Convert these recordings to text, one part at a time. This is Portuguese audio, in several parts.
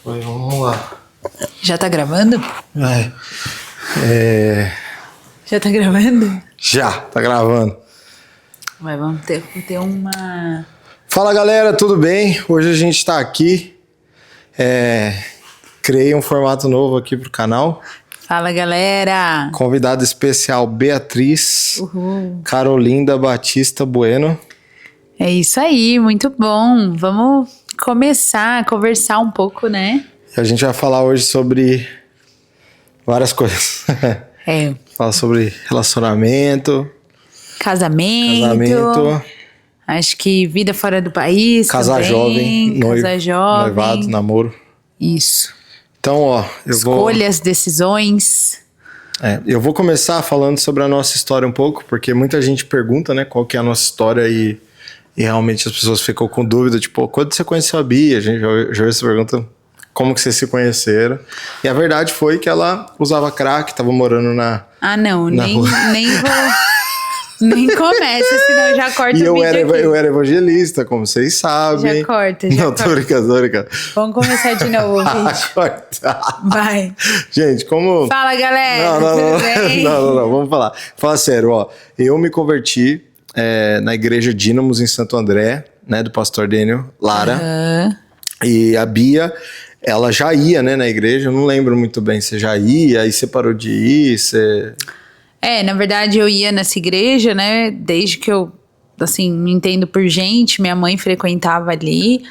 Foi, vamos lá. Já tá gravando? Vai. Já tá gravando? Já, tá gravando. Mas vamos ter uma... Fala galera, tudo bem? Hoje a gente tá aqui. Criei um formato novo aqui pro canal. Fala galera! Convidada especial Beatriz Carolinda Batista Bueno. É isso aí, muito bom. Vamos começar a conversar um pouco, né? E a gente vai falar hoje sobre várias coisas. Falar sobre relacionamento, casamento, acho que vida fora do país casar também, jovem, casar jovem, noivado, namoro. Isso. Então, ó, escolhas, decisões. Eu vou começar falando sobre a nossa história um pouco, porque muita gente pergunta, né, qual que é a nossa história e realmente as pessoas ficam com dúvida, tipo, quando você conheceu a Bia? A gente já ouviu essa pergunta, como que vocês se conheceram? E a verdade foi que ela usava crack, tava morando na... Ah, não, na nem rua. Nem começa, senão eu já corto E o vídeo aqui. eu era evangelista, como vocês sabem. Já corta. Não, tô brincando. Vamos começar de novo, gente. Corta. Vai. Gente, como... Fala, galera. Não, Tudo bem? não, vamos falar. Fala sério, ó. Eu me converti na igreja Dínamos em Santo André, né, do pastor Daniel Lara. E a Bia, ela já ia, né, na igreja, eu não lembro muito bem, você já ia, aí você parou de ir, você... Na verdade eu ia nessa igreja, né, desde que eu, assim, me entendo por gente, minha mãe frequentava ali,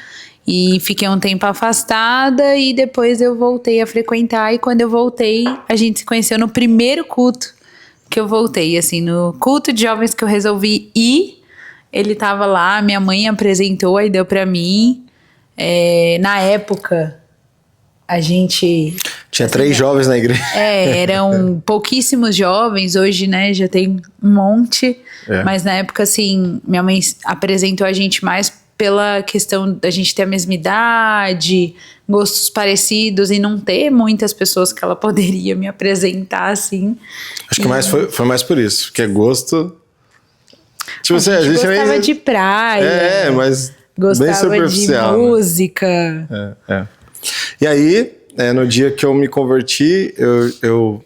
e fiquei um tempo afastada, e depois eu voltei a frequentar, e quando eu voltei, a gente se conheceu no primeiro culto que eu voltei, assim, no culto de jovens que eu resolvi ir, ele tava lá, minha mãe apresentou, aí deu pra mim, na época... A gente... Tinha 3 jovens na igreja. Eram pouquíssimos jovens, hoje, né, já tem um monte. Mas na época, assim, minha mãe apresentou a gente mais pela questão da gente ter a mesma idade, gostos parecidos e não ter muitas pessoas que ela poderia me apresentar, assim. Acho que foi mais por isso, que é gosto... Tipo, a gente gostava de praia. Mas gostava bem superficial, de música. E aí, no dia que eu me converti, eu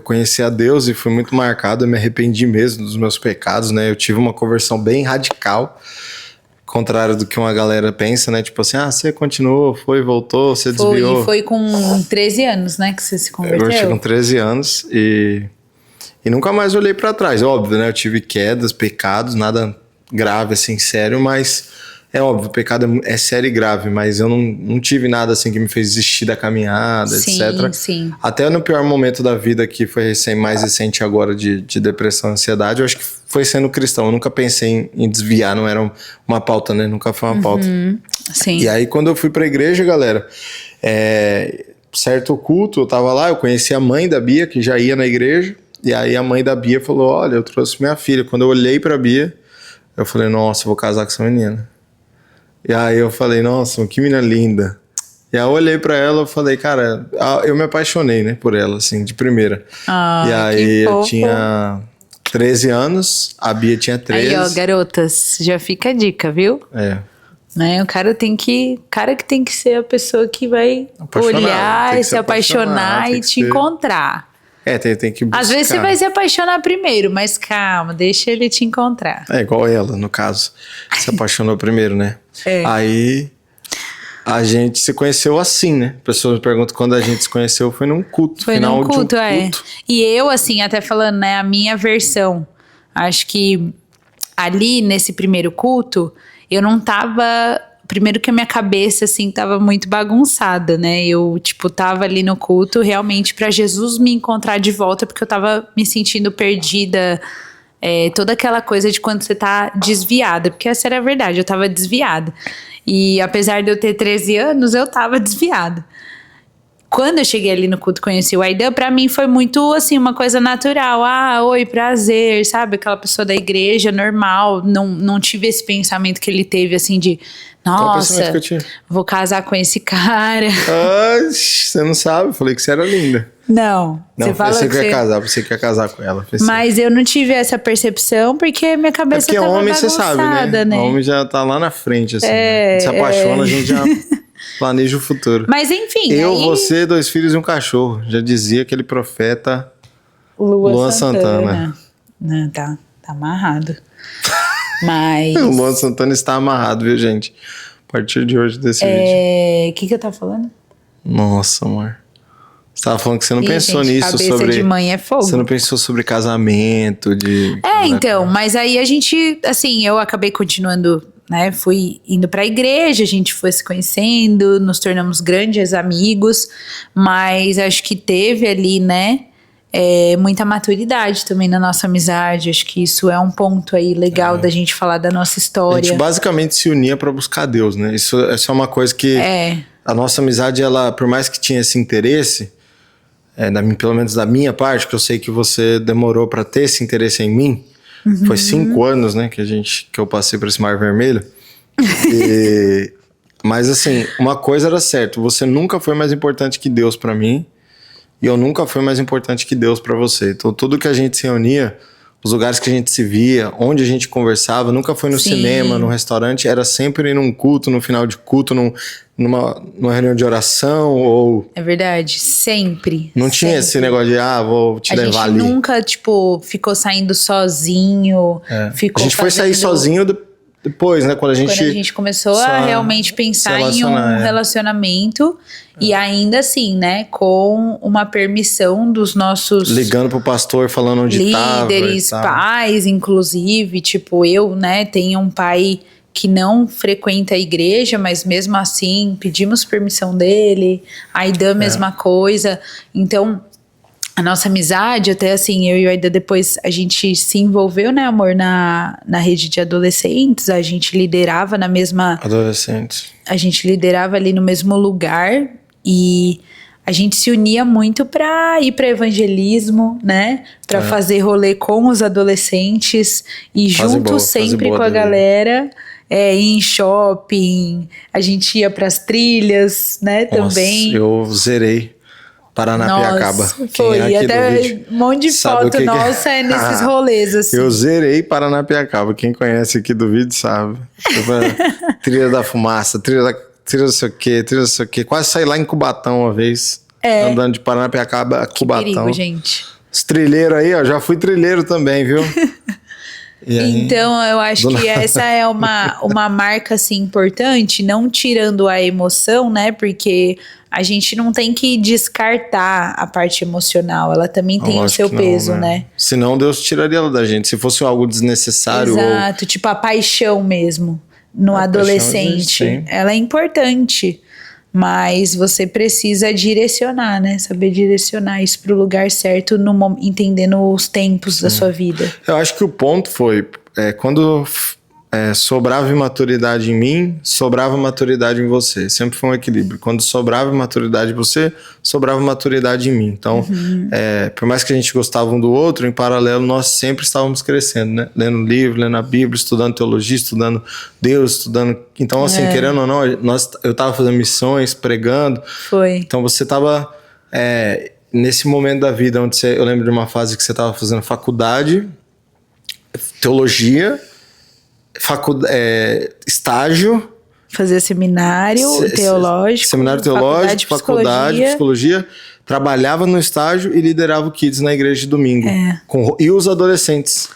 conheci a Deus e fui muito marcado, eu me arrependi mesmo dos meus pecados, né? Eu tive uma conversão bem radical, contrário do que uma galera pensa, né? Tipo assim, você continuou, voltou, você desviou. Foi com 13 anos, né, que você se converteu? Eu tive com 13 anos e nunca mais olhei pra trás. Óbvio, né? Eu tive quedas, pecados, nada grave, assim, sério, mas... É óbvio, o pecado é sério e grave, mas eu não tive nada assim que me fez desistir da caminhada, etc. Sim. Até no pior momento da vida, que foi mais recente agora, de depressão e ansiedade, eu acho que foi sendo cristão. Eu nunca pensei em desviar, não era uma pauta, né? Nunca foi uma pauta. Sim. E aí, quando eu fui pra igreja, galera, certo culto, eu tava lá, eu conheci a mãe da Bia, que já ia na igreja, e aí a mãe da Bia falou, olha, eu trouxe minha filha. Quando eu olhei pra Bia, eu falei, nossa, eu vou casar com essa menina. E aí eu falei, nossa, que menina linda. E aí eu olhei pra ela e falei, cara, eu me apaixonei, né, por ela, assim, de primeira. E aí eu tinha 13 anos, a Bia tinha 13. Aí, ó, garotas, já fica a dica, viu? Né? O cara que tem que ser a pessoa que vai olhar e se apaixonar e te encontrar. Tem que buscar. Às vezes você vai se apaixonar primeiro, mas calma, deixa ele te encontrar. Igual ela, no caso. Se apaixonou primeiro, né? Aí a gente se conheceu assim, né? Pessoas me perguntam quando a gente se conheceu, foi num culto. Foi final num culto, de um culto. E eu, assim, até falando, né, a minha versão, acho que ali nesse primeiro culto, eu não tava... Primeiro que a minha cabeça, assim, tava muito bagunçada, né? Eu, tipo, tava ali no culto realmente pra Jesus me encontrar de volta, porque eu tava me sentindo perdida, toda aquela coisa de quando você tá desviada, porque essa era a verdade, eu tava desviada. E apesar de eu ter 13 anos, eu tava desviada. Quando eu cheguei ali no culto, conheci o Aidan, pra mim foi muito, assim, uma coisa natural. Oi, prazer, sabe? Aquela pessoa da igreja, normal. Não tive esse pensamento que ele teve, assim, de... Nossa, vou casar com esse cara. Você não sabe, eu falei que você era linda. Não, você falou que você quer casar com ela. Mas eu não tive essa percepção porque minha cabeça tava homem, bagunçada, você sabe, né? O homem já tá lá na frente, assim. Né? Se apaixona, a gente já Planeja o futuro. Mas enfim. Eu, aí... você, 2 filhos e um cachorro. Já dizia aquele profeta Luan Santana. Não, tá amarrado. Mas... O Luan Santana está amarrado, viu, gente? A partir de hoje desse vídeo. O que eu tava falando? Nossa, amor. Você tava falando que você não pensou gente, nisso cabeça sobre... de mãe é fogo. Você não pensou sobre casamento, de... Então, mas aí a gente, assim, eu acabei continuando, né? Fui indo pra igreja, a gente foi se conhecendo, nos tornamos grandes amigos, mas acho que teve ali, né? Muita maturidade também na nossa amizade. Acho que isso é um ponto aí legal da gente falar da nossa história. A gente basicamente se unia pra buscar Deus, né? Isso é uma coisa que... A nossa amizade, ela, por mais que tinha esse interesse... pelo menos da minha parte, que eu sei que você demorou para ter esse interesse em mim. Foi 5 anos, né, que eu passei por esse mar vermelho. Mas assim, uma coisa era certa, você nunca foi mais importante que Deus para mim, e eu nunca fui mais importante que Deus para você. Então tudo que a gente se reunia, os lugares que a gente se via, onde a gente conversava, nunca foi no cinema, no restaurante, era sempre num culto, no final de culto, numa reunião de oração ou... É verdade, sempre. Não tinha esse negócio de, vou te levar ali. A gente nunca, ficou saindo sozinho. A gente foi sair sozinho depois, né? Quando a gente começou a realmente pensar em um relacionamento. E ainda assim, né? Com uma permissão dos nossos... Ligando pro pastor, falando onde tava. Líderes, pais, inclusive. Eu, né? Tenho um pai... que não frequenta a igreja, mas mesmo assim pedimos permissão dele, a Aidan mesma coisa. Então, a nossa amizade, até assim, eu e o Aidan depois, a gente se envolveu, né, amor, na rede de adolescentes, a gente liderava na mesma... Adolescentes. A gente liderava ali no mesmo lugar e... A gente se unia muito para ir para evangelismo, né? Para fazer rolê com os adolescentes e junto sempre com a galera. Ir em shopping, a gente ia pras trilhas, né, também. Eu zerei Paranapiacaba. Foi, até um monte de foto nossa nesses rolês, assim. Eu zerei Paranapiacaba, quem conhece aqui do vídeo sabe. Trilha da Fumaça, trilha não sei o quê, quase saí lá em Cubatão uma vez, andando de Paranapiacaba a Cubatão. Que perigo, gente. Os trilheiros aí, ó, já fui trilheiro também, viu? Então, eu acho que essa é uma marca, assim, importante, não tirando a emoção, né? Porque a gente não tem que descartar a parte emocional, ela também tem o seu peso, né? Senão Deus tiraria ela da gente, se fosse algo desnecessário. Exato, tipo a paixão mesmo, no adolescente. Ela é importante, mas você precisa direcionar, né? Saber direcionar isso pro lugar certo, entendendo os tempos da sua vida. Eu acho que o ponto foi, quando sobrava imaturidade em mim, sobrava maturidade em você. Sempre foi um equilíbrio. Quando sobrava imaturidade em você, sobrava maturidade em mim. Então, por mais que a gente gostava um do outro, em paralelo, nós sempre estávamos crescendo, né? Lendo livro, lendo a Bíblia, estudando teologia, estudando Deus, estudando... Então, assim, querendo ou não, eu estava fazendo missões, pregando. Foi. Então, você estava... nesse momento da vida, onde eu lembro de uma fase que você estava fazendo faculdade, teologia... estágio, fazia seminário teológico, faculdade, psicologia, trabalhava no estágio e liderava o Kids na igreja de domingo. E os adolescentes.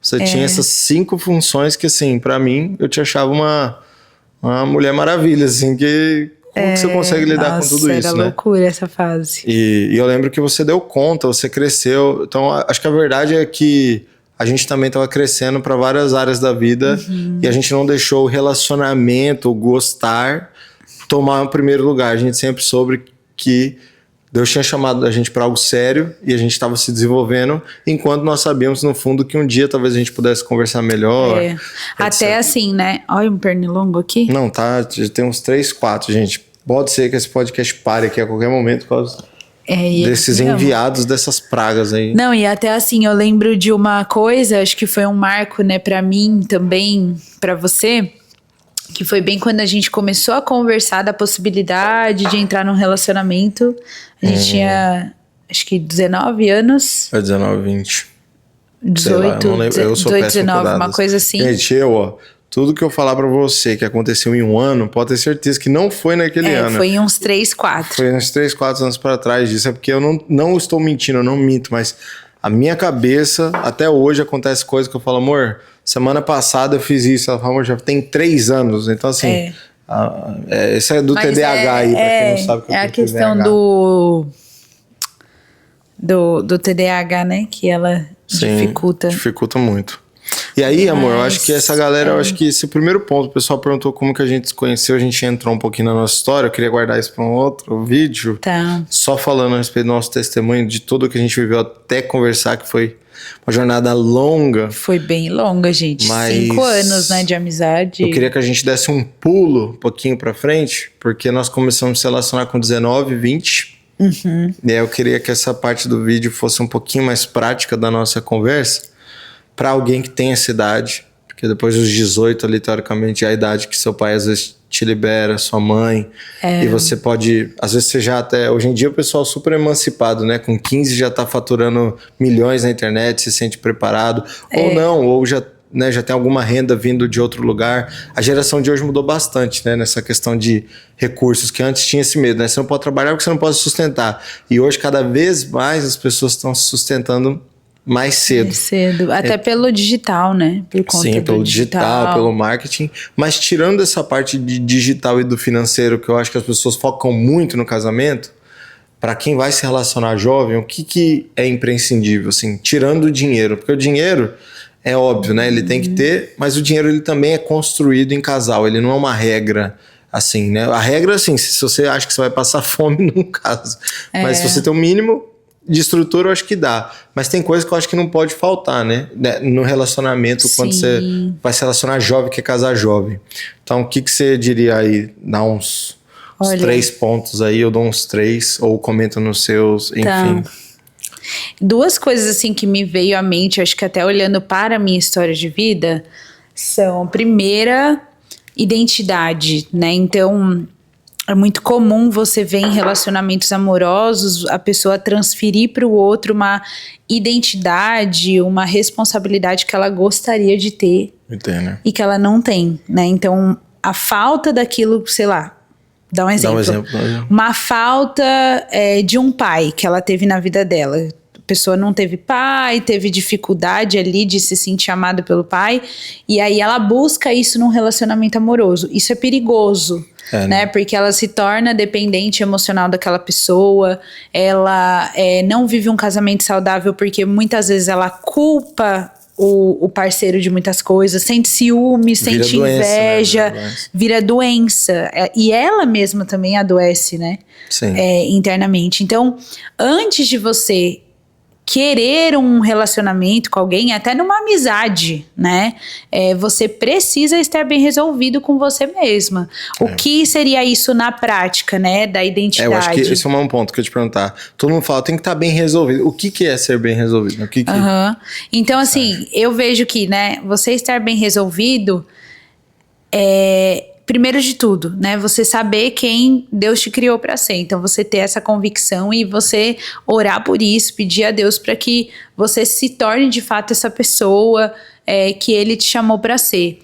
Você tinha essas 5 funções que, assim, pra mim, eu te achava uma mulher maravilha, assim, que... Como que você consegue lidar com tudo isso, né? Era loucura essa fase. E eu lembro que você deu conta, você cresceu. Então, acho que a verdade é que a gente também estava crescendo para várias áreas da vida e a gente não deixou o relacionamento, o gostar, tomar o primeiro lugar. A gente sempre soube que Deus tinha chamado a gente para algo sério e a gente estava se desenvolvendo, enquanto nós sabíamos, no fundo, que um dia talvez a gente pudesse conversar melhor. Até assim, né? Olha um pernilongo aqui. Não, tá. Tem uns 3, 4, gente. Pode ser que esse podcast pare aqui a qualquer momento por causa... desses enviados, dessas pragas aí. Não, e até assim, eu lembro de uma coisa, acho que foi um marco, né, pra mim também, pra você, que foi bem quando a gente começou a conversar da possibilidade de entrar num relacionamento. A gente tinha, acho que 19 anos. 19, 20. 18, lá, eu não lembro. Eu sou 18, 19, uma coisa assim. Gente, tudo que eu falar pra você que aconteceu em um ano, pode ter certeza que não foi naquele ano. Foi uns 3, 4. Foi uns 3, 4 anos pra trás disso. É porque eu não estou mentindo, eu não minto, mas a minha cabeça, até hoje, acontece coisa que eu falo, amor, semana passada eu fiz isso. Ela fala, amor, já tem 3 anos. Então, assim, isso é do Mas TDAH aí, pra quem não sabe o que é eu a questão TDAH. do TDAH, né? Que ela dificulta. Dificulta muito. E aí, amor, eu acho que essa galera, eu acho que esse é o primeiro ponto. O pessoal perguntou como que a gente se conheceu, a gente entrou um pouquinho na nossa história. Eu queria guardar isso para um outro vídeo. Tá. Só falando a respeito do nosso testemunho, de tudo que a gente viveu até conversar, que foi uma jornada longa. Foi bem longa, gente. Mas 5 anos, né, de amizade. Eu queria que a gente desse um pulo um pouquinho para frente, porque nós começamos a se relacionar com 19, 20. Uhum. E aí eu queria que essa parte do vídeo fosse um pouquinho mais prática da nossa conversa, para alguém que tem essa idade, porque depois dos 18 ali, teoricamente, é a idade que seu pai às vezes te libera, sua mãe, e você pode, às vezes você já até, hoje em dia o pessoal super emancipado, né, com 15 já tá faturando milhões na internet, se sente preparado, ou não, ou já, né, já tem alguma renda vindo de outro lugar. A geração de hoje mudou bastante, né, nessa questão de recursos, que antes tinha esse medo, né, você não pode trabalhar porque você não pode sustentar, e hoje cada vez mais as pessoas estão se sustentando mais cedo. Mais cedo. Até pelo digital, né? Por conta Sim, do pelo digital, pelo marketing. Mas tirando essa parte de digital e do financeiro, que eu acho que as pessoas focam muito no casamento, para quem vai se relacionar jovem, o que é imprescindível? Assim, tirando o dinheiro. Porque o dinheiro é óbvio, né? Ele tem que ter, mas o dinheiro ele também é construído em casal. Ele não é uma regra assim, né? A regra, assim, se você acha que você vai passar fome, não casa. Mas se você tem o mínimo de estrutura, eu acho que dá. Mas tem coisa que eu acho que não pode faltar, né? No relacionamento, quando você vai se relacionar jovem, quer casar jovem. Então, o que você diria aí? Dá uns 3 pontos aí, eu dou uns 3, ou comenta nos seus, enfim. Tá. 2 coisas, assim, que me veio à mente, acho que até olhando para a minha história de vida, são, primeira, identidade, né? Então, é muito comum você ver em relacionamentos amorosos a pessoa transferir para o outro uma identidade, uma responsabilidade que ela gostaria de ter. Entendo. E que ela não tem, né? Então, a falta daquilo, sei lá, dá um exemplo. Uma falta de um pai que ela teve na vida dela. A pessoa não teve pai, teve dificuldade ali de se sentir amada pelo pai, e aí ela busca isso num relacionamento amoroso. Isso é perigoso. Né? Porque ela se torna dependente emocional daquela pessoa, ela não vive um casamento saudável porque muitas vezes ela culpa o parceiro de muitas coisas, sente ciúme, sente inveja, vira doença. E ela mesma também adoece, né? Sim. Internamente. Então, antes de você querer um relacionamento com alguém, até numa amizade, né? Você precisa estar bem resolvido com você mesma. O que seria isso na prática, né? Da identidade. Eu acho que esse é um ponto que eu ia te perguntar. Todo mundo fala, tem que estar bem resolvido. O que é ser bem resolvido? O que Então, assim, eu vejo que, né? Você estar bem resolvido primeiro de tudo, né? Você saber quem Deus te criou para ser. Então, você ter essa convicção e você orar por isso, pedir a Deus para que você se torne de fato essa pessoa que Ele te chamou para ser.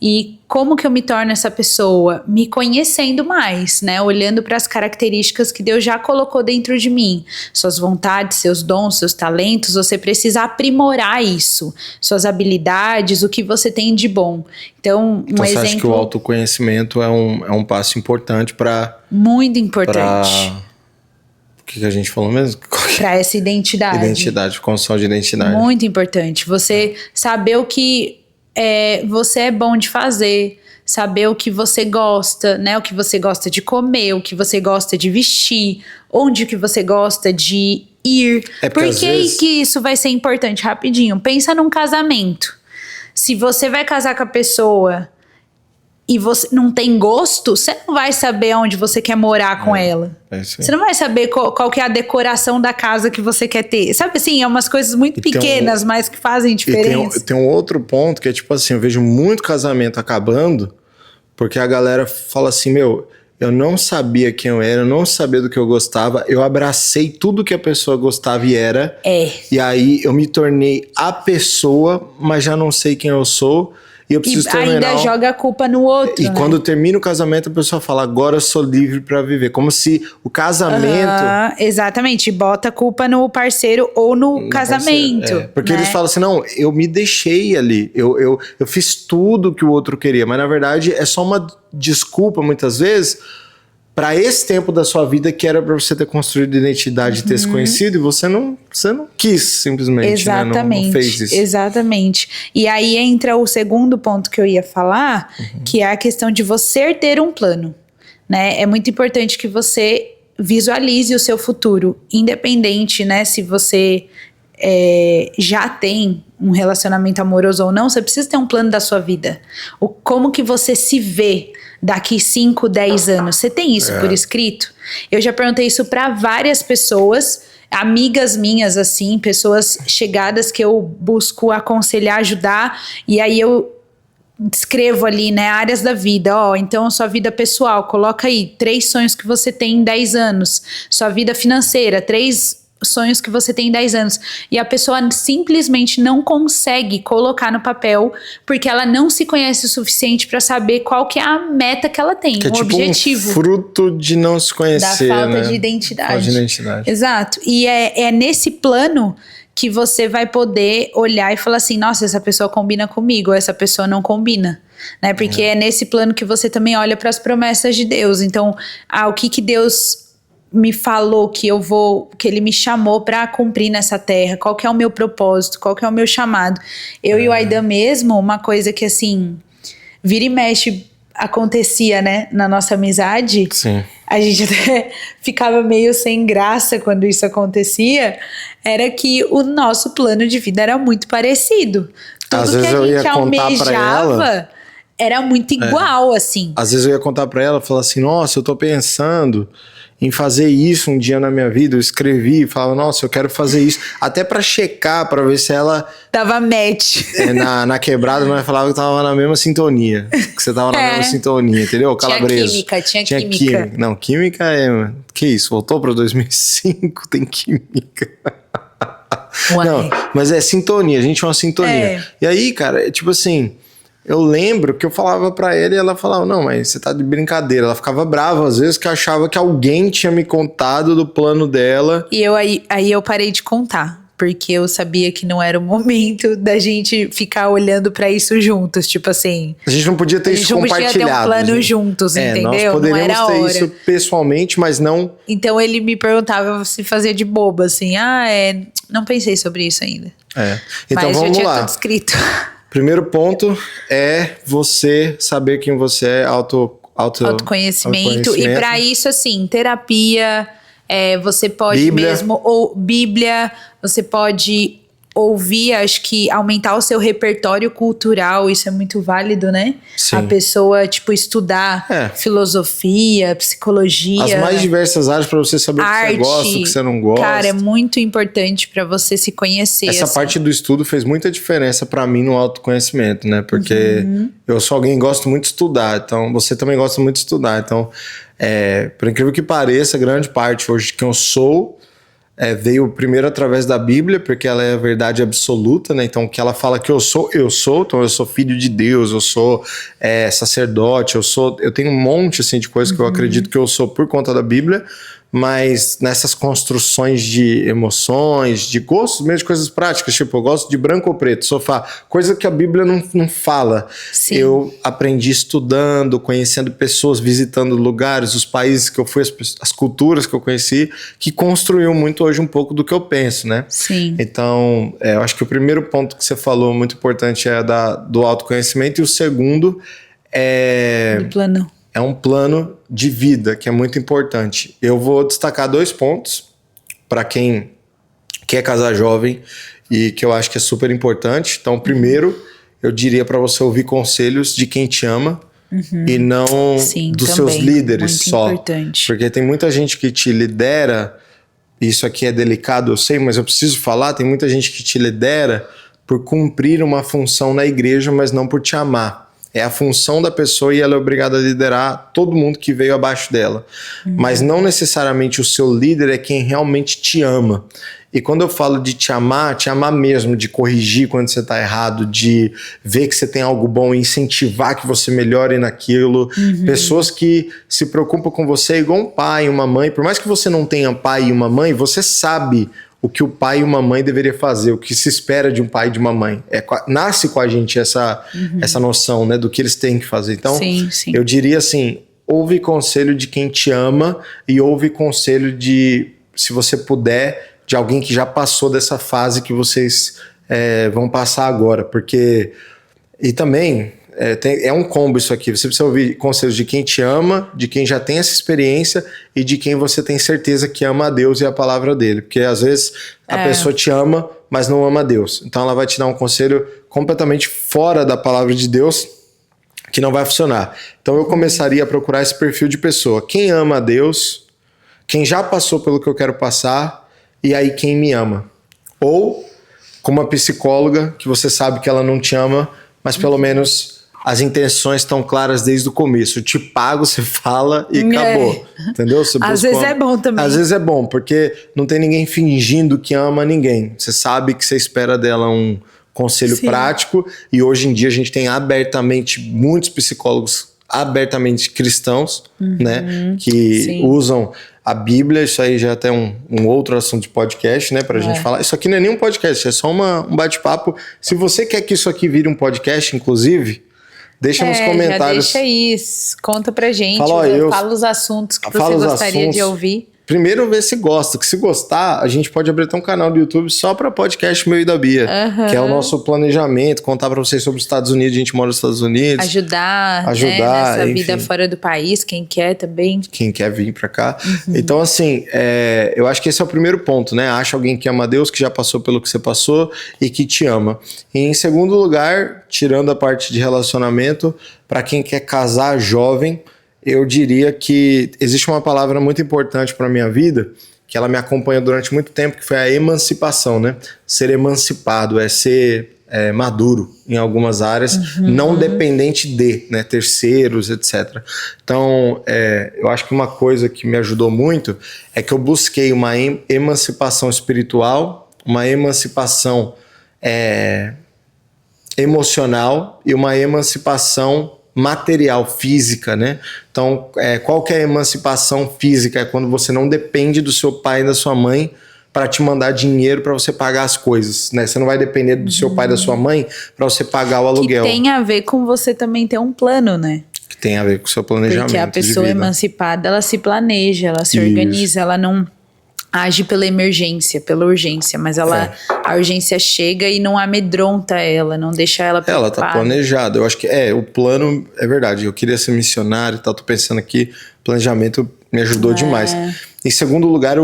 E como que eu me torno essa pessoa? Me conhecendo mais, né? Olhando para as características que Deus já colocou dentro de mim. Suas vontades, seus dons, seus talentos, você precisa aprimorar isso. Suas habilidades, o que você tem de bom. Então, Então você acha que o autoconhecimento é um passo importante para... Muito importante. O que a gente falou mesmo? Para essa identidade. Identidade, construção de identidade. Muito importante. Você saber o que... você é bom de fazer, saber o que você gosta, né? O que você gosta de comer, o que você gosta de vestir, onde que você gosta de ir. Por que isso vai ser importante? Rapidinho, pensa num casamento. Se você vai casar com a pessoa e você não tem gosto, você não vai saber onde você quer morar com ela. Você não vai saber qual que é a decoração da casa que você quer ter. Sabe assim, é umas coisas muito pequenas, mas que fazem diferença. E tem um outro ponto que é tipo assim, eu vejo muito casamento acabando, porque a galera fala assim, eu não sabia quem eu era, eu não sabia do que eu gostava, eu abracei tudo que a pessoa gostava e era. E aí eu me tornei a pessoa, mas já não sei quem eu sou. e eu preciso ainda terminar. joga a culpa no outro, E né? quando termina o casamento, a pessoa fala, agora eu sou livre pra viver. Como se o casamento... Exatamente, bota a culpa no parceiro ou no casamento. Porque né? eles falam assim, não, eu me deixei ali, eu fiz tudo que o outro queria, mas na verdade é só uma desculpa, muitas vezes, para esse tempo da sua vida que era para você ter construído identidade e ter se conhecido, e você não quis simplesmente, Exatamente, né? Não fez isso. exatamente. E aí entra o segundo ponto que eu ia falar, que é a questão de você ter um plano, né? É muito importante que você visualize o seu futuro, independente, né? Se você já tem um relacionamento amoroso ou não, você precisa ter um plano da sua vida. Como que você se vê daqui 5, 10 anos? Você tem isso por escrito? Eu já perguntei isso para várias pessoas, amigas minhas, assim, pessoas chegadas que eu busco aconselhar, ajudar, e aí eu escrevo ali, né, áreas da vida, então sua vida pessoal, coloca aí 3 sonhos que você tem em 10 anos, sua vida financeira, 3 sonhos que você tem em 10 anos, e a pessoa simplesmente não consegue colocar no papel, porque ela não se conhece o suficiente para saber qual que é a meta que ela tem, Que é um tipo objetivo. um fruto de não se Da conhecer, falta né? de identidade. Falta de identidade. Exato. E é nesse plano que você vai poder olhar e falar assim, nossa, essa pessoa combina comigo, ou essa pessoa não combina. Né? Porque é nesse plano que você também olha para as promessas de Deus. Então, o que Deus me falou que ele me chamou para cumprir nessa terra, qual que é o meu propósito, qual que é o meu chamado. Eu e o Aidan mesmo, uma coisa que assim, vira e mexe acontecia, né, na nossa amizade. Sim. A gente até ficava meio sem graça quando isso acontecia, era que o nosso plano de vida era muito parecido. Tudo Às que vezes a eu ia gente contar pra almejava era muito igual, assim. Às vezes eu ia contar pra ela, falar assim, nossa, eu tô pensando em fazer isso um dia na minha vida. Eu escrevi, falava, nossa, eu quero fazer isso. Até pra checar, pra ver se ela... Dava match. Na quebrada, não falava que tava na mesma sintonia. Que você tava na mesma sintonia, entendeu? Calabreso. Tinha química. Não, química que isso? Voltou pra 2005, tem química. Uai. Não, mas é sintonia, a gente tinha uma sintonia. E aí, cara, tipo assim... Eu lembro que eu falava pra ela e ela falava, não, mas você tá de brincadeira. Ela ficava brava às vezes que achava que alguém tinha me contado do plano dela. E aí eu parei de contar, porque eu sabia que não era o momento da gente ficar olhando pra isso juntos, tipo assim... A gente não podia ter isso compartilhado. A gente não podia ter um plano juntos, entendeu? Nós poderíamos não era ter hora. isso pessoalmente, mas não... Então ele me perguntava se fazia de boba, assim, não pensei sobre isso ainda. Então mas vamos já tinha lá. tudo escrito. Primeiro ponto é você saber quem você é, autoconhecimento. E para isso, assim, terapia, você pode Bíblia. mesmo, ou Bíblia, você pode ouvir, acho que aumentar o seu repertório cultural, isso é muito válido, né? Sim. A pessoa, tipo, estudar filosofia, psicologia. As mais diversas áreas para você saber arte, o que você gosta, o que você não gosta. Cara, é muito importante para você se conhecer. Essa assim. parte do estudo fez muita diferença para mim no autoconhecimento, né? Porque eu sou alguém que gosta muito de estudar, então você também gosta muito de estudar. Então, por incrível que pareça, grande parte hoje de quem eu sou veio primeiro através da Bíblia, porque ela é a verdade absoluta, né? Então, o que ela fala que eu sou. Então, eu sou filho de Deus, eu sou sacerdote, eu tenho um monte, assim, de coisas que eu acredito que eu sou por conta da Bíblia, mas nessas construções de emoções, de gostos, mesmo de coisas práticas, tipo, eu gosto de branco ou preto, sofá, coisa que a Bíblia não fala. Sim. Eu aprendi estudando, conhecendo pessoas, visitando lugares, os países que eu fui, as culturas que eu conheci, que construiu muito hoje um pouco do que eu penso, né? Sim. Então, eu acho que o primeiro ponto que você falou muito importante é do autoconhecimento, e o segundo Do plano. é um plano de vida, que é muito importante. Eu vou destacar 2 pontos para quem quer casar jovem e que eu acho que é super importante. Então, primeiro, eu diria para você ouvir conselhos de quem te ama e não dos seus líderes muito só. Importante. Porque tem muita gente que te lidera, isso aqui é delicado, eu sei, mas eu preciso falar, tem muita gente que te lidera por cumprir uma função na igreja, mas não por te amar. É a função da pessoa e ela é obrigada a liderar todo mundo que veio abaixo dela. Mas não necessariamente o seu líder é quem realmente te ama. E quando eu falo de te amar mesmo, de corrigir quando você está errado, de ver que você tem algo bom e incentivar que você melhore naquilo. Pessoas que se preocupam com você igual um pai e uma mãe. Por mais que você não tenha um pai e uma mãe, você sabe o que o pai e uma mãe deveria fazer, o que se espera de um pai e de uma mãe. Nasce com a gente essa noção, né, do que eles têm que fazer. Então, Sim. eu diria assim, ouve conselho de quem te ama e ouve conselho de, se você puder, de alguém que já passou dessa fase que vocês vão passar agora, porque... E também, é um combo isso aqui, você precisa ouvir conselhos de quem te ama, de quem já tem essa experiência e de quem você tem certeza que ama a Deus e a palavra dele, porque às vezes a pessoa te ama, mas não ama a Deus, então ela vai te dar um conselho completamente fora da palavra de Deus, que não vai funcionar. Então eu começaria a procurar esse perfil de pessoa, quem ama a Deus, quem já passou pelo que eu quero passar, e aí quem me ama. Ou com uma psicóloga que você sabe que ela não te ama, mas pelo menos as intenções estão claras desde o começo. Eu te pago, você fala e acabou. Entendeu? Às vezes é bom também. Às vezes é bom, porque não tem ninguém fingindo que ama ninguém. Você sabe que você espera dela um conselho prático, e hoje em dia a gente tem abertamente muitos psicólogos abertamente cristãos, né, que usam a Bíblia. Isso aí já é até um outro assunto de podcast, né, pra gente falar. Isso aqui não é nem um podcast, é só um bate-papo. Se você quer que isso aqui vire um podcast, inclusive, deixa nos comentários. Já deixa aí, conta pra gente, fala os assuntos que você gostaria de ouvir. Primeiro ver se gosta, que se gostar, a gente pode abrir até um canal do YouTube só para podcast meu e da Bia, que é o nosso planejamento, contar para vocês sobre os Estados Unidos, a gente mora nos Estados Unidos. Ajudar nessa vida fora do país, quem quer também. Quem quer vir para cá. Então, assim, eu acho que esse é o primeiro ponto, né? Acha alguém que ama Deus, que já passou pelo que você passou e que te ama. E em segundo lugar, tirando a parte de relacionamento, para quem quer casar jovem, eu diria que existe uma palavra muito importante para a minha vida, que ela me acompanha durante muito tempo, que foi a emancipação, né? Ser emancipado, ser maduro em algumas áreas, não dependente de, né, terceiros, etc. Então, eu acho que uma coisa que me ajudou muito é que eu busquei uma emancipação espiritual, uma emancipação emocional e uma emancipação material, física, né? Então, qual que é a emancipação física? É quando você não depende do seu pai e da sua mãe para te mandar dinheiro para você pagar as coisas, né? Você não vai depender do seu pai e da sua mãe para você pagar o aluguel. Que tem a ver com você também ter um plano, né? Que tem a ver com o seu planejamento. Porque a pessoa emancipada, ela se planeja, ela se organiza, ela não age pela emergência, pela urgência, mas a urgência chega e não amedronta ela, não deixa ela preocupada. Ela tá planejada. Eu acho que o plano é verdade. Eu queria ser missionário e tal, tô pensando aqui, planejamento me ajudou demais. Em segundo lugar,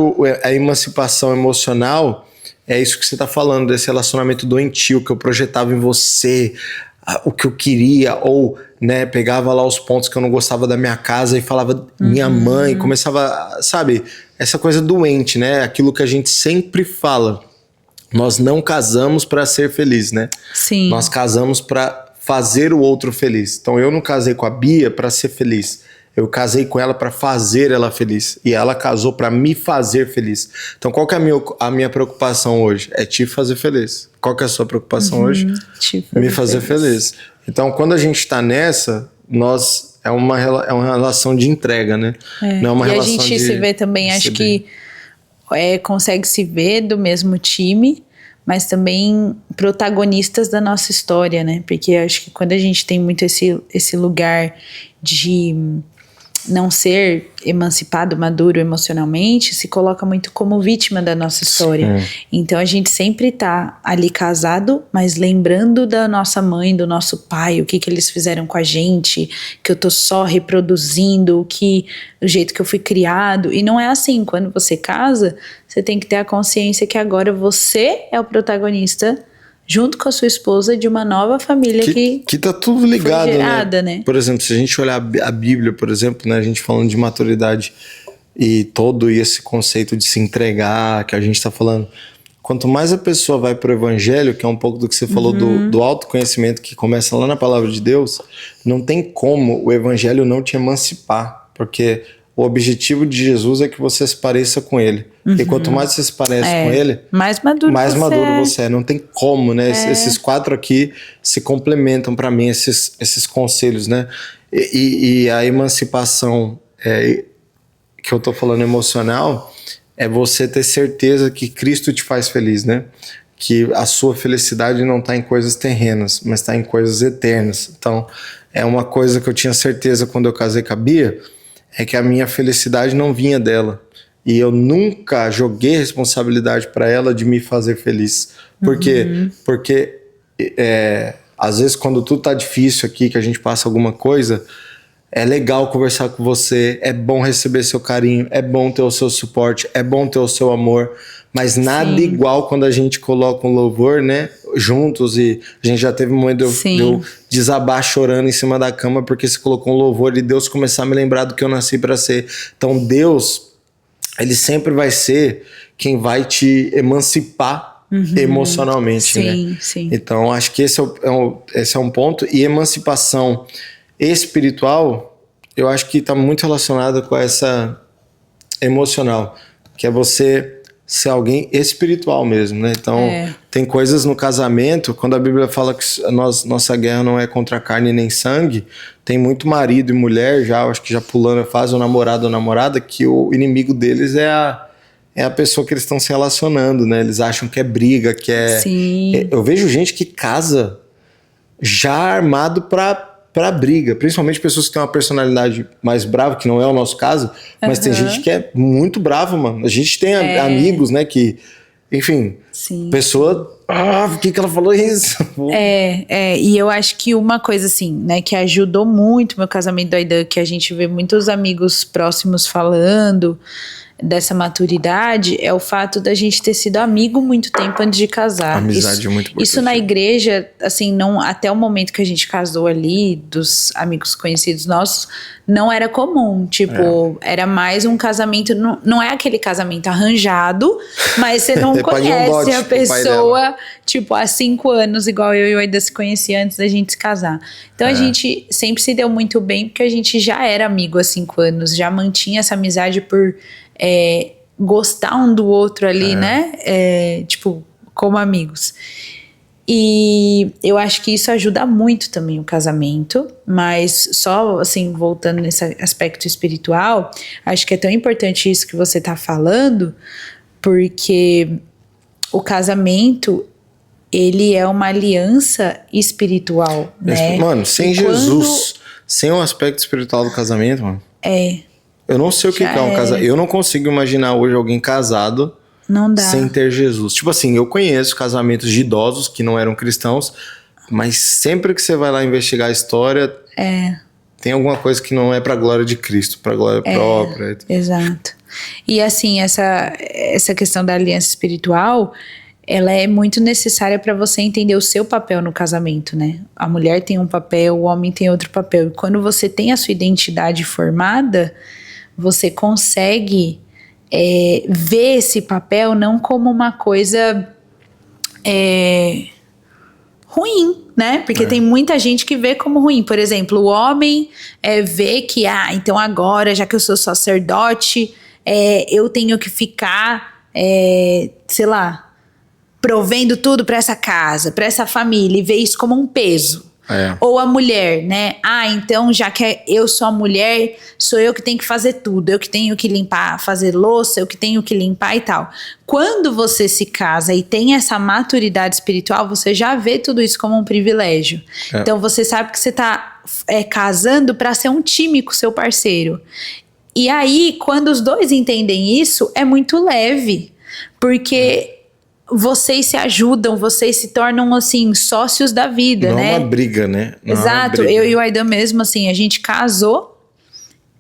a emancipação emocional é isso que você tá falando, desse relacionamento doentio que eu projetava em você, o que eu queria, ou, né, pegava lá os pontos que eu não gostava da minha casa e falava minha mãe, começava, sabe, essa coisa doente, né, aquilo que a gente sempre fala, nós não casamos para ser feliz, né? Sim. Nós casamos para fazer o outro feliz. Então eu não casei com a Bia para ser feliz, eu casei com ela para fazer ela feliz, e ela casou para me fazer feliz. Então qual que é a minha preocupação hoje? É te fazer feliz. Qual que é a sua preocupação hoje? Me fazer feliz. Então quando a gente tá nessa, é uma relação de entrega, né? Não é uma relação a gente se vê também, acho que consegue se ver do mesmo time, mas também protagonistas da nossa história, né? Porque acho que quando a gente tem muito esse lugar de não ser emancipado, maduro emocionalmente, se coloca muito como vítima da nossa história. Então a gente sempre tá ali casado, mas lembrando da nossa mãe, do nosso pai, o que eles fizeram com a gente, que eu tô só reproduzindo o jeito que eu fui criado. E não é assim. Quando você casa, você tem que ter a consciência que agora você é o protagonista, junto com a sua esposa, de uma nova família que tá tudo ligado, gerada, né? Por exemplo, se a gente olhar a Bíblia, por exemplo, né, a gente falando de maturidade e todo esse conceito de se entregar, que a gente tá falando, quanto mais a pessoa vai pro evangelho, que é um pouco do que você falou do autoconhecimento que começa lá na palavra de Deus, não tem como o evangelho não te emancipar, porque o objetivo de Jesus é que você se pareça com ele. E quanto mais você se parece com ele, mais maduro você é. Não tem como, né? Esses 4 aqui se complementam para mim, esses conselhos, né? E a emancipação que eu tô falando emocional é você ter certeza que Cristo te faz feliz, né? Que a sua felicidade não está em coisas terrenas, mas está em coisas eternas. Então, é uma coisa que eu tinha certeza quando eu casei com a Bia, é que a minha felicidade não vinha dela. E eu nunca joguei responsabilidade para ela de me fazer feliz. Por quê? Porque às vezes quando tudo tá difícil aqui, que a gente passa alguma coisa, é legal conversar com você, é bom receber seu carinho, é bom ter o seu suporte, é bom ter o seu amor, mas nada igual quando a gente coloca um louvor, né, juntos, e a gente já teve um momento de eu desabar chorando em cima da cama porque você colocou um louvor e Deus começar a me lembrar do que eu nasci para ser. Então Deus, ele sempre vai ser quem vai te emancipar emocionalmente, né? Sim. Então acho que esse é um ponto. E emancipação espiritual, eu acho que está muito relacionada com essa emocional, que é você ser alguém espiritual mesmo, né? Então, tem coisas no casamento, quando a Bíblia fala que nossa guerra não é contra carne nem sangue, tem muito marido e mulher, acho que já pulando a fase, o namorado ou namorada, que o inimigo deles é a pessoa que eles estão se relacionando, né? Eles acham que é briga, que é... Sim. Eu vejo gente que casa já armado pra briga, principalmente pessoas que têm uma personalidade mais brava, que não é o nosso caso, mas tem gente que é muito brava, mano. A gente tem amigos, né, que, enfim, pessoa, por que ela falou isso? E eu acho que uma coisa assim, né, que ajudou muito meu casamento do Aidan, que a gente vê muitos amigos próximos falando dessa maturidade, é o fato da gente ter sido amigo muito tempo antes de casar. Amizade é muito importante. Isso na igreja, assim, não, até o momento que a gente casou ali, dos amigos conhecidos nossos, não era comum. Tipo, era mais um casamento, não é aquele casamento arranjado, mas você não conhece a pessoa, tipo, há 5 anos, igual eu e o Aidan se conhecia antes da gente se casar. Então a gente sempre se deu muito bem, porque a gente já era amigo há 5 anos, já mantinha essa amizade por gostar um do outro ali, né? Tipo, como amigos. E eu acho que isso ajuda muito também o casamento, mas só assim, voltando nesse aspecto espiritual, acho que é tão importante isso que você tá falando, porque o casamento, ele é uma aliança espiritual, né? Mano, sem Jesus, sem o aspecto espiritual do casamento, mano. Eu não sei o que é um casamento. Eu não consigo imaginar hoje alguém casado sem ter Jesus. Tipo assim, eu conheço casamentos de idosos que não eram cristãos, mas sempre que você vai lá investigar a história, tem alguma coisa que não é pra glória de Cristo, pra glória própria. Exato. E assim, essa questão da aliança espiritual, ela é muito necessária para você entender o seu papel no casamento, né? A mulher tem um papel, o homem tem outro papel. E quando você tem a sua identidade formada, você consegue ver esse papel não como uma coisa ruim, né? Porque tem muita gente que vê como ruim. Por exemplo, o homem vê que, então agora, já que eu sou sacerdote, eu tenho que ficar, sei lá, provendo tudo para essa casa, para essa família, e vê isso como um peso. Ou a mulher, né? Então já que eu sou a mulher, sou eu que tenho que fazer tudo, eu que tenho que limpar, fazer louça, eu que tenho que limpar e tal. Quando você se casa e tem essa maturidade espiritual, você já vê tudo isso como um privilégio. Então você sabe que você tá casando para ser um time com o seu parceiro. E aí, quando os dois entendem isso, é muito leve, porque vocês se ajudam, vocês se tornam, assim, sócios da vida, né? Não é uma briga, né? Exato. Eu e o Aidan mesmo, assim, a gente casou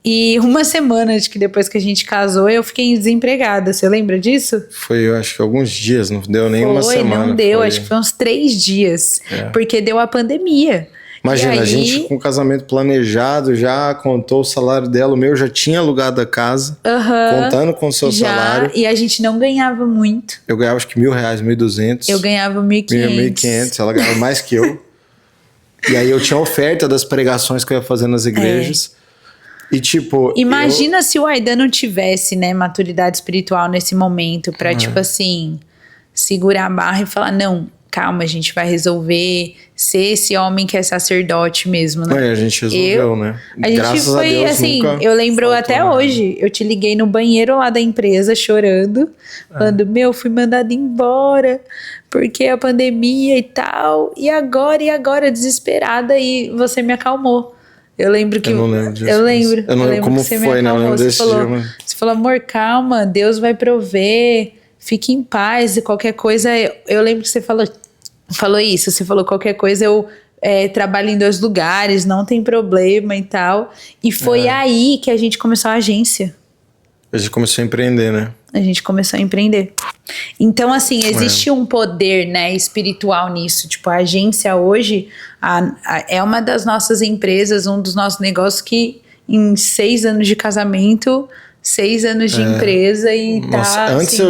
e uma semana de que depois que a gente casou, eu fiquei desempregada. Você lembra disso? Foi, eu acho que alguns dias, não deu nem uma semana. Não deu, acho que foi uns 3 dias, porque deu a pandemia. Imagina, E a aí- gente com o casamento planejado, já contou o salário dela, o meu já tinha alugado a casa, contando com o seu salário. E a gente não ganhava muito. Eu ganhava acho que R$1.000, 1.200. Eu ganhava 1.500. 1.500, ela ganhava mais que eu. E aí eu tinha oferta das pregações que eu ia fazer nas igrejas. E tipo... Imagina se o Aidan não tivesse, né, maturidade espiritual nesse momento pra, tipo assim, segurar a barra e falar, não, calma, a gente vai resolver ser esse homem que é sacerdote mesmo, né? A gente resolveu, né? A gente Graças foi, a Deus, assim, nunca eu lembro faltou até nada. hoje, eu te liguei no banheiro lá da empresa chorando, falando, fui mandada embora, porque a pandemia e tal, e agora, desesperada, e você me acalmou. Eu lembro que... Eu não lembro disso. Eu lembro. Eu não lembro como que você me foi, né? Eu acalmou. lembro Você desse falou, dia, mas... você falou, amor, calma, Deus vai prover, fique em paz, e qualquer coisa... Eu lembro que você falou isso, você falou, qualquer coisa eu trabalho em 2 lugares, não tem problema e tal. E foi aí que a gente começou a agência. A gente começou a empreender, né? A gente começou a empreender. Então, assim, existe um poder, né, espiritual nisso. Tipo, a agência hoje é uma das nossas empresas, um dos nossos negócios que em 6 anos de casamento, 6 anos de empresa e Nossa, antes assim,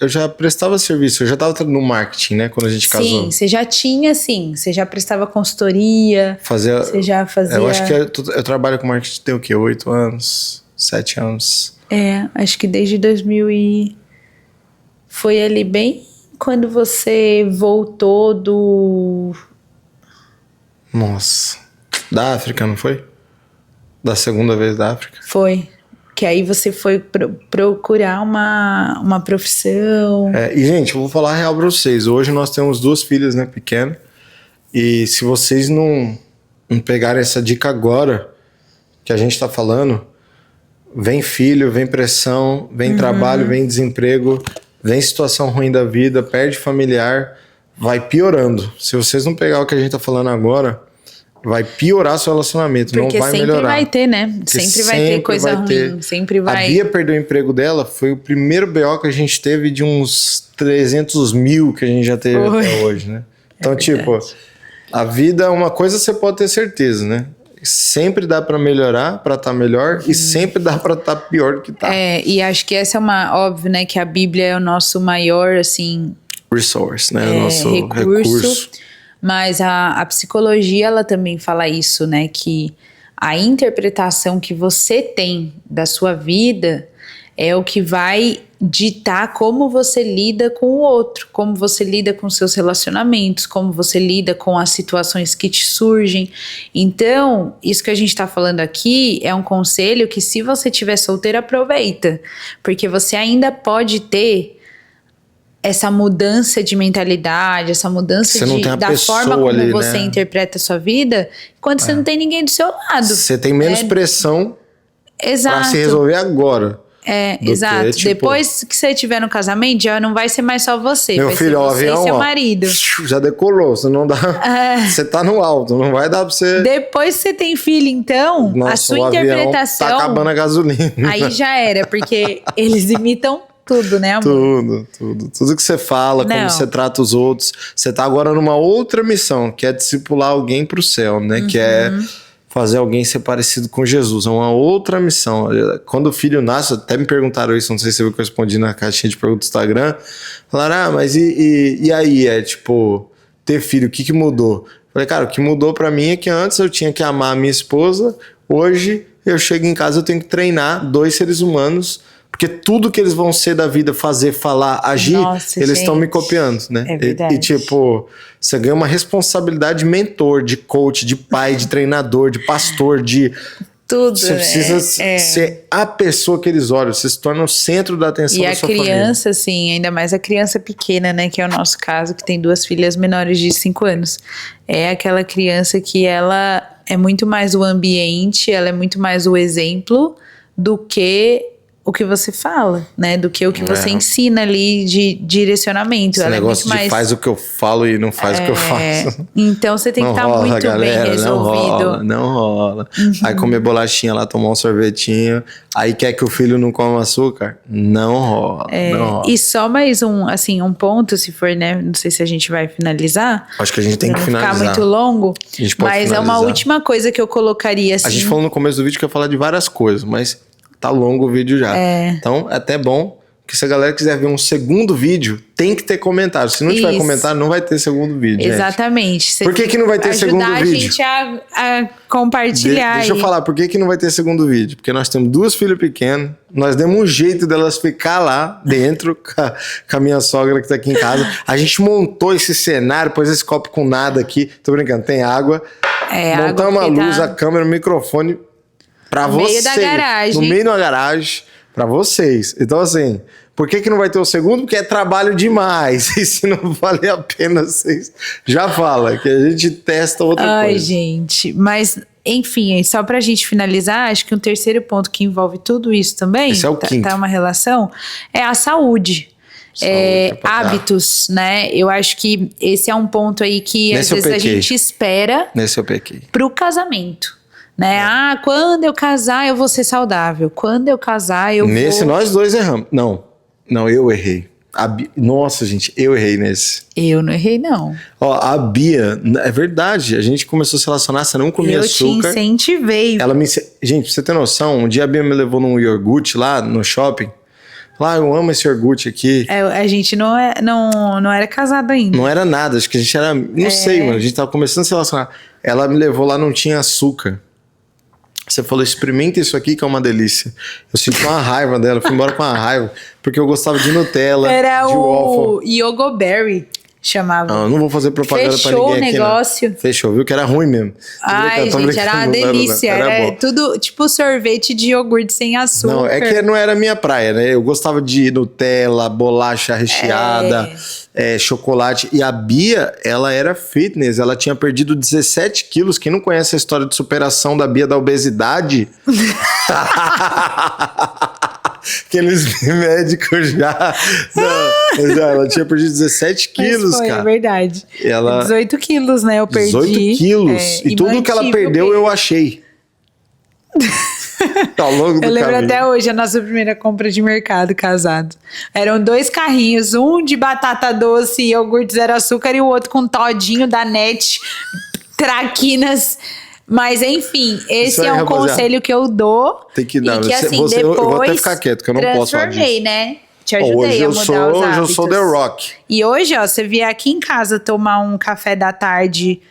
eu já prestava serviço, eu já estava no marketing, né? Quando a gente casou. Sim, você já tinha, assim, você já prestava consultoria, você já fazia... Eu acho que eu trabalho com marketing tem o quê? 8 anos? 7 anos? Acho que desde 2000 e... Foi ali bem quando você voltou do... Nossa. Da África, não foi? Da segunda vez da África? Foi. Que aí você foi procurar uma profissão. E, gente, eu vou falar a real pra vocês. Hoje nós temos 2 filhas, né, pequenas. E se vocês não pegarem essa dica agora que a gente tá falando, vem filho, vem pressão, vem trabalho, vem desemprego, vem situação ruim da vida, perde familiar, vai piorando. Se vocês não pegar o que a gente tá falando agora, vai piorar seu relacionamento, Porque não vai sempre melhorar. vai ter, né? Porque Sempre vai ter coisa ruim, sempre vai... A Bia perdeu o emprego dela, foi o primeiro BO que a gente teve de uns 300 mil que a gente já teve até hoje, né? Então, tipo, a vida, uma coisa você pode ter certeza, né? Sempre dá pra melhorar, pra estar melhor, e sempre dá pra estar pior do que tá. E acho que essa é óbvio, né, que a Bíblia é o nosso maior, assim... Resource, né? Nosso recurso. Mas a psicologia, ela também fala isso, né, que a interpretação que você tem da sua vida é o que vai ditar como você lida com o outro, como você lida com seus relacionamentos, como você lida com as situações que te surgem. Então, isso que a gente tá falando aqui é um conselho que, se você tiver solteiro, aproveita, porque você ainda pode ter essa mudança de mentalidade, essa mudança da forma como ali, você né? interpreta a sua vida, quando você não tem ninguém do seu lado. Você tem menos pressão pra se resolver agora. Exato. Que, tipo, depois que você estiver no casamento, já não vai ser mais só você. Meu vai filho, ser o você avião, e seu ó, marido. já decolou, você não dá. Você tá no alto, não vai dar pra você. Depois que você tem filho, então, Nossa, a sua o avião interpretação. tá acabando a gasolina. Aí já era, porque eles imitam tudo, né, amor? Tudo que você fala, como você trata os outros. Você tá agora numa outra missão, que é discipular alguém pro céu, né? Que é fazer alguém ser parecido com Jesus. É uma outra missão. Quando o filho nasce, até me perguntaram isso, não sei se eu respondi na caixinha de perguntas do Instagram. Falaram, mas e aí? Tipo, ter filho, o que mudou? Falei, cara, o que mudou pra mim é que antes eu tinha que amar a minha esposa, hoje eu chego em casa, eu tenho que treinar 2 seres humanos, porque tudo que eles vão ser da vida, fazer, falar, agir, eles estão me copiando, né? É verdade. E tipo, você ganha uma responsabilidade de mentor, de coach, de pai, de treinador, de pastor, de... Tudo, Você precisa ser a pessoa que eles olham, você se torna o centro da atenção da sua família. E a criança, assim, ainda mais a criança pequena, né, que é o nosso caso, que tem 2 filhas menores de 5 anos. É aquela criança que ela é muito mais o ambiente, ela é muito mais o exemplo do que o que você fala, né? Do que o que você ensina ali de direcionamento. Esse ela negócio é muito de mais... faz o que eu falo e não faz o que eu faço. Então você tem que estar muito galera, bem resolvido. Não rola. Aí comer bolachinha lá, tomar um sorvetinho. Aí quer que o filho não coma açúcar? Não rola. Não rola. E só mais um ponto, se for, né? Não sei se a gente vai finalizar. Acho que a gente tem que Pra não finalizar. ficar muito longo. A gente pode Mas é uma finalizar. última coisa que eu colocaria assim. A gente falou no começo do vídeo que ia falar de várias coisas, mas tá longo o vídeo já. Então é até bom que se a galera quiser ver um segundo vídeo, tem que ter comentário. Se não tiver comentário, não vai ter segundo vídeo. Exatamente. Gente. Por que não vai ter segundo vídeo? Ajudar a gente a compartilhar. Deixa eu falar, por que não vai ter segundo vídeo? Porque nós temos 2 filhas pequenas, nós demos um jeito delas ficar lá dentro com a minha sogra que tá aqui em casa. A gente montou esse cenário, pôs esse copo com nada aqui. Tô brincando, tem água. Montamos a luz, a câmera, o microfone pra vocês. No meio da garagem. No meio da garagem, pra vocês. Então, assim, por que não vai ter o segundo? Porque é trabalho demais. E se não valer a pena, vocês já fala que a gente testa outra coisa. Ai, gente, mas... Enfim, só pra gente finalizar, acho que um terceiro ponto que envolve tudo isso também, esse é o quinto. Tá uma relação, é a saúde. Hábitos, né? Eu acho que esse é um ponto aí que Nesse às vezes a gente espera pro casamento. Né? Quando eu casar eu vou ser saudável. Quando eu casar eu vou... nós dois erramos. Não, eu errei. Nossa, gente, eu errei nesse. Eu não errei, não. Ó, a Bia, é verdade, a gente começou a se relacionar, você não comia açúcar. Eu te incentivei. Gente, pra você ter noção, um dia a Bia me levou num iogurte lá no shopping. Lá, eu amo esse iogurte aqui. A gente não era casado ainda. Não era nada, acho que a gente era... Não sei, mano, a gente tava começando a se relacionar. Ela me levou lá, não tinha açúcar. Você falou, experimenta isso aqui que é uma delícia. Eu senti uma raiva dela, fui embora com uma raiva, porque eu gostava de Nutella, era de o waffle. Yogoberry, chamava. Não vou fazer propaganda pra Fechou ninguém aqui, o negócio. Não. Fechou, viu? Que era ruim mesmo. Ai, gente, era uma delícia. Era tudo tipo sorvete de iogurte sem açúcar. Não, é que não era a minha praia, né? Eu gostava de Nutella, bolacha recheada, chocolate. E a Bia, ela era fitness. Ela tinha perdido 17 quilos. Quem não conhece a história de superação da Bia da obesidade... Aqueles médicos já... ela tinha perdido 17 quilos, cara. É verdade. 18 quilos, né? Eu perdi. 18 quilos. E tudo que ela perdeu, eu achei. Ao longo do eu lembro caminho. até hoje a nossa primeira compra de mercado casado. Eram 2 carrinhos, um de batata doce e iogurte zero açúcar e o outro com todinho da Net, traquinas. Mas enfim, esse é um rapaziada, conselho que eu dou. Tem que dar. E que, assim, eu depois vou até ficar quieto, que eu não posso falar disso. Transformei, né? Te ajudei a mudar os hábitos. Hoje eu sou The Rock. E hoje, ó, você vier aqui em casa tomar um café da tarde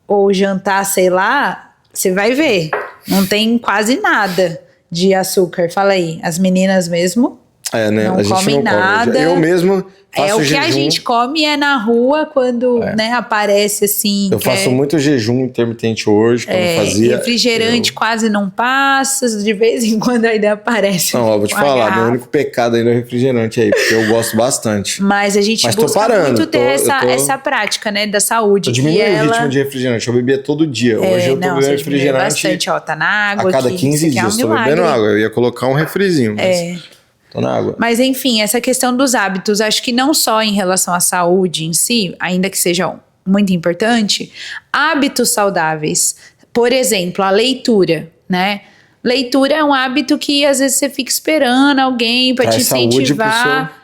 ou jantar, sei lá, você vai ver. Não tem quase nada de açúcar. Fala aí, as meninas mesmo né? não a gente comem não nada. Come. Eu mesmo faço o que jejum. a gente come é na rua quando né, aparece assim. Eu faço muito jejum intermitente hoje, quando eu fazia. Refrigerante quase não passa, de vez em quando ainda aparece. Não, eu vou te falar, meu único pecado ainda é o refrigerante aí, porque eu gosto bastante. Mas a gente busca muito ter essa prática, né, da saúde. Eu diminui o ritmo de refrigerante, eu bebia todo dia. Hoje eu tô bebendo refrigerante bastante, ó, tá na água. A cada 15 dias eu tô bebendo água. Eu ia colocar um refrizinho, mas... Tô na água. Mas enfim, essa questão dos hábitos, acho que não só em relação à saúde em si, ainda que seja muito importante, hábitos saudáveis. Por exemplo, a leitura, né? Leitura é um hábito que às vezes você fica esperando alguém para te incentivar.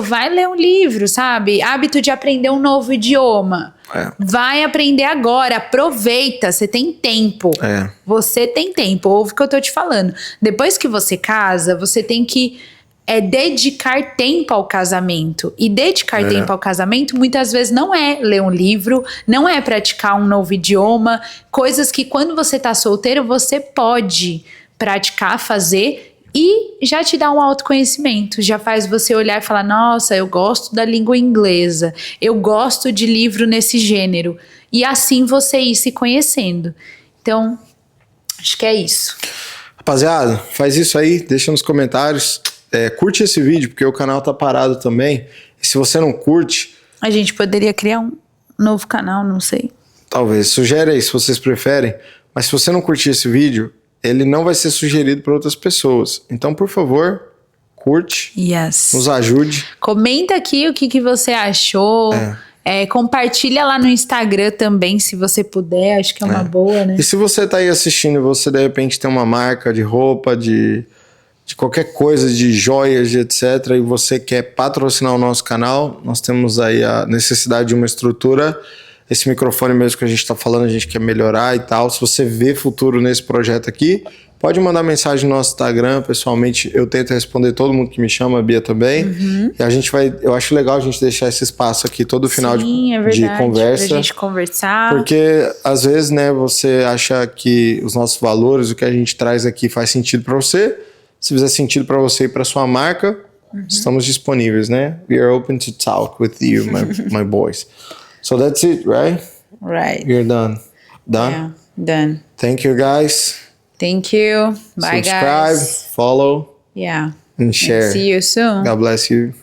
Vai ler um livro, sabe? Hábito de aprender um novo idioma. Vai aprender agora, aproveita, você tem tempo. Você tem tempo, ouve o que eu tô te falando. Depois que você casa, você tem que dedicar tempo ao casamento. E dedicar tempo ao casamento muitas vezes não é ler um livro, não é praticar um novo idioma, coisas que quando você tá solteiro você pode praticar, fazer e já te dá um autoconhecimento, já faz você olhar e falar, nossa, eu gosto da língua inglesa, eu gosto de livro nesse gênero. E assim você ir se conhecendo. Então, acho que é isso. Rapaziada, faz isso aí, deixa nos comentários. Curte esse vídeo, porque o canal tá parado também. E se você não curte... A gente poderia criar um novo canal, não sei. Talvez. Sugere aí, se vocês preferem. Mas se você não curtir esse vídeo, ele não vai ser sugerido para outras pessoas. Então, por favor, curte, Yes. nos ajude. Comenta aqui o que você achou. Compartilha lá no Instagram também, se você puder. Acho que é uma boa, né? E se você tá aí assistindo e você de repente tem uma marca de roupa, de qualquer coisa, de joias, de etc., e você quer patrocinar o nosso canal, nós temos aí a necessidade de uma estrutura. Esse microfone mesmo que a gente está falando, a gente quer melhorar e tal. Se você vê futuro nesse projeto aqui, pode mandar mensagem no nosso Instagram. Pessoalmente, eu tento responder todo mundo que me chama, a Bia também. E a gente vai... Eu acho legal a gente deixar esse espaço aqui todo final de conversa. Pra gente conversar. Porque, às vezes, né, você acha que os nossos valores, o que a gente traz aqui faz sentido para você. Se fizer sentido para você e para sua marca, estamos disponíveis, né? We are open to talk with you, my boys. So that's it, right? Right. You're done. Done? Yeah, done. Thank you, guys. Thank you. Bye, Subscribe, guys. follow, Yeah. and share. See you soon. God bless you.